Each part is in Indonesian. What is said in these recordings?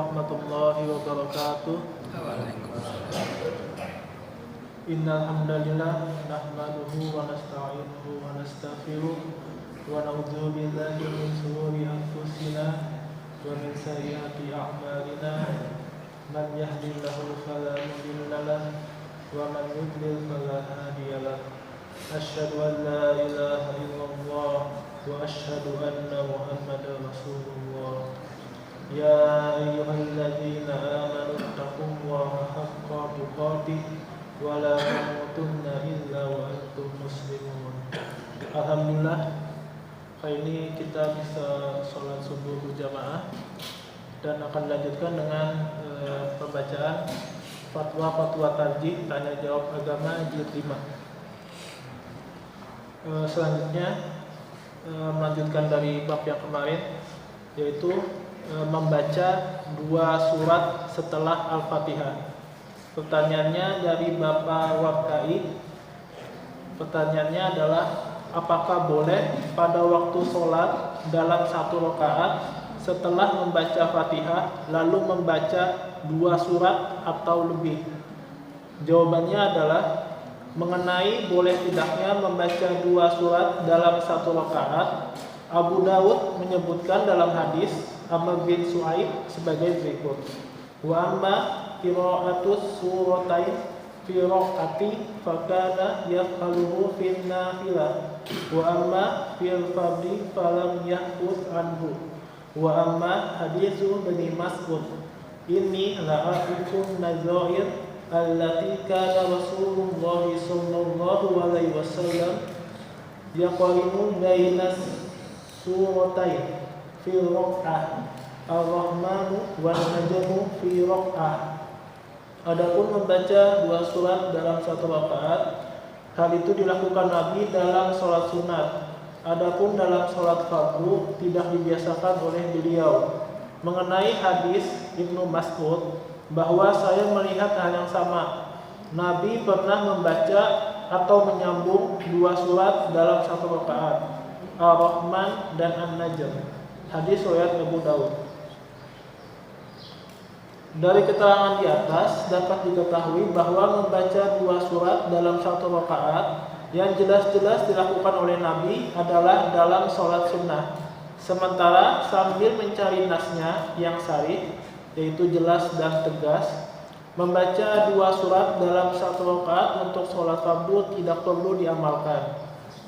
warahmatullahi wabarakatuh. Innal hamdalillah nahmaduhu wa nasta'inuhu wa nastaghfiruh wa na'udzu billahi min shururi anfusina wa min sayyiati a'malina. Man yahdihillahu fala mudilla lahu wa man yudlil fala hadiya lahu. Asyhadu an la ilaha illallah wa asyhadu anna Muhammadar Rasulullah. Ya ayyuhalladzina amanu taqullaha haqqa tuqatih wa la tamutunna illa wa antum muslimun. Alhamdulillah, kali ini kita bisa sholat subuh berjamaah dan akan lanjutkan dengan pembacaan fatwa tarjih tanya jawab agama jilid 5. Selanjutnya melanjutkan dari bab yang kemarin, yaitu membaca 2 surat setelah Al-Fatihah. Pertanyaannya dari Bapak Warkai. Pertanyaannya adalah, apakah boleh pada waktu sholat dalam 1 rakaat setelah membaca Fatihah lalu membaca 2 surat atau lebih? Jawabannya adalah, mengenai boleh tidaknya membaca 2 surat dalam 1 rakaat, Abu Dawud menyebutkan dalam hadis Amr bin Su'aib sebagai berikut: wa amma qira'atus suratain fi raq'ati fakana yaf'aluhu fin nafilah wa amma fil fardhi falam yahfuz anhu wa amma haditsu Bani Mas'ud inni la'afikum nazair allati kana Rasulullah sallallahu alaihi wasallam yaqarimu bainas suratain fi raq'ah Ar-Rahmanu wan Najmu fi raq'ah. Adapun membaca 2 surat dalam 1 rakaat, hal itu dilakukan Nabi dalam sholat sunat. Adapun dalam sholat fardu tidak dibiasakan oleh beliau. Mengenai hadis Ibnu Mas'ud bahwa saya melihat hal yang sama, Nabi pernah membaca atau menyambung 2 surat dalam 1 rakaat, Ar-Rahman dan An-Najm. Hadis riwayat Abu Dawud. Dari keterangan di atas dapat diketahui bahwa membaca 2 surat dalam 1 rakaat yang jelas-jelas dilakukan oleh Nabi adalah dalam sholat sunnah. Sementara sambil mencari nasnya yang sharih, yaitu jelas dan tegas, membaca 2 surat dalam 1 rakaat untuk sholat fardu tidak perlu diamalkan.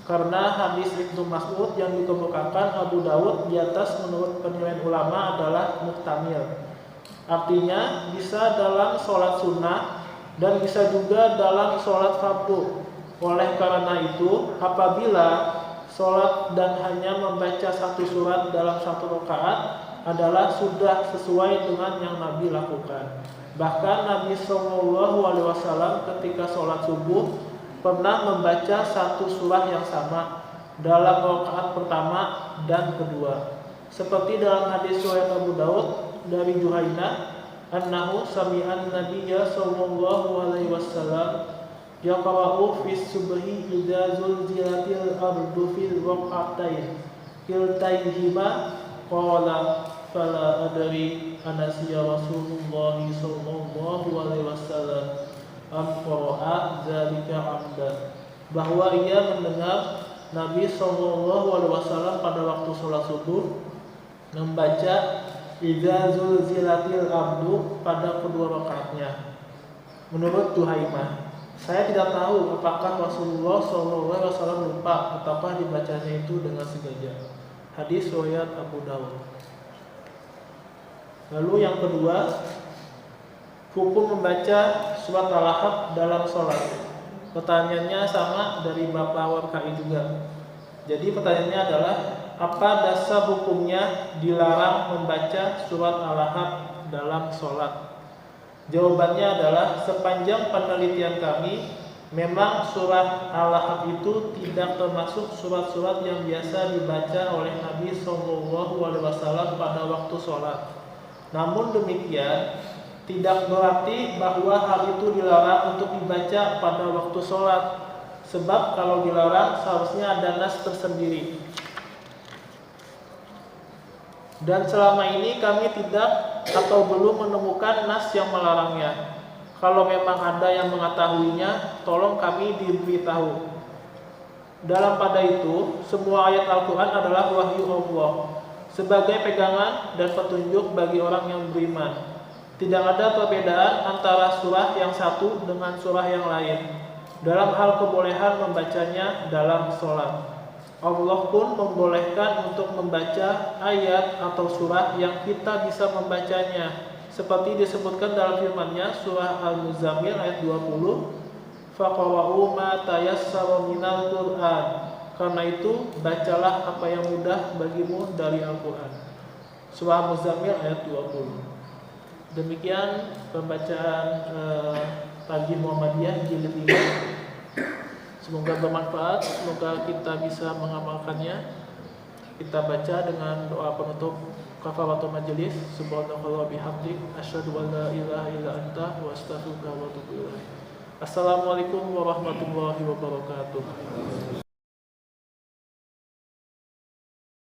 Karena hadis Ibnu Mas'ud yang dikemukakan Abu Dawud di atas menurut penilaian ulama adalah muhtamil. Artinya bisa dalam sholat sunnah dan bisa juga dalam sholat fardu. Oleh karena itu, apabila sholat dan hanya membaca 1 surat dalam 1 rakaat adalah sudah sesuai dengan yang Nabi lakukan. Bahkan Nabi SAW ketika sholat subuh pernah membaca 1 surah yang sama dalam rakaat pertama dan kedua. Seperti dalam hadis riwayat Abu Dawud dari Juhainah, annahu sami'an nabiyya sallallahu alaihi wasallam yaqra'u fi subhi idza zulzilatil ardu fil waq'atain kiltaihima qala fala adri anasiya Rasulullah sallallahu alaihi wasallam am qara'a dzalika 'amdan, bahwa ia mendengar Nabi sallallahu alaihi wasallam pada waktu sholat subuh membaca idza zulzilatil ardu pada kedua rakaatnya. Menurut Juhaimah, saya tidak tahu apakah Rasulullah SAW lupa ataukah dibacanya itu dengan sengaja. Hadis riwayat Abu Dawud. Lalu yang kedua, hukum membaca surat Al-Ahqaf dalam sholat. Pertanyaannya sama dari Bapak Warkai juga. Jadi pertanyaannya adalah, apa dasar hukumnya dilarang membaca surat Al-Ahqaf dalam sholat? Jawabannya adalah, sepanjang penelitian kami, memang surat Al-Ahqaf itu tidak termasuk surat-surat yang biasa dibaca oleh Nabi SAW pada waktu sholat. Namun demikian, tidak berarti bahwa hal itu dilarang untuk dibaca pada waktu sholat. Sebab kalau dilarang seharusnya ada nas tersendiri. Dan selama ini kami tidak atau belum menemukan nas yang melarangnya. Kalau memang ada yang mengetahuinya, tolong kami diberitahu. Dalam pada itu, semua ayat Al-Quran adalah wahyu Allah sebagai pegangan dan petunjuk bagi orang yang beriman. Tidak ada perbedaan antara surah yang satu dengan surah yang lain dalam hal kebolehan membacanya dalam sholat. Allah pun membolehkan untuk membaca ayat atau surah yang kita bisa membacanya, seperti disebutkan dalam firman-Nya surah Al-Muzammil ayat 20, faqra'u ma tayassara minal Qur'an. Karena itu bacalah apa yang mudah bagimu dari Al-Quran. Surah Al-Muzammil ayat 20. Demikian pembacaan Tajwid Muhammadiyah jilid 5. Semoga bermanfaat, semoga kita bisa mengamalkannya. Kita baca dengan doa penutup kafaratul majelis. Subhanallah bihamdik, asyhadu an la ilaha illa anta wa astaghfiruka wa atubu ilaik. Assalamualaikum warahmatullahi wabarakatuh.